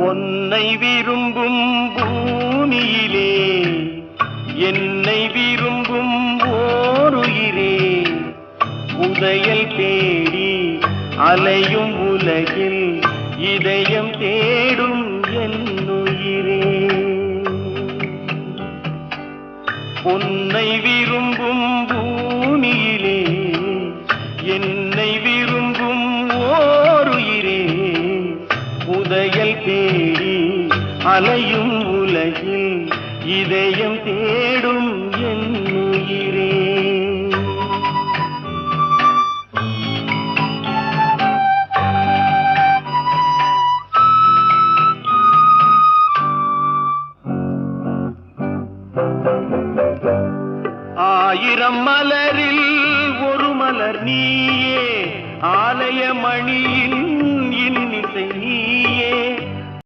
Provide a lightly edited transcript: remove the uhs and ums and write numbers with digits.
பொன்னை விரும்பும் பூமியிலே என்னை விரும்பும் ஓருயிரே, உதயல் தேடி அலையும் உலகில் இதயம் தேடும் என்னுயிரே. பொன்னை விரும்பும் பூமியிலே என்னை விரும்பும் ஓருயிரே, உதயல் தேடி அலையும் உலகில் இதயம் தேடும் என்னுயிரே. ஆயிரம் மலரில் ஒரு மலர் நீ,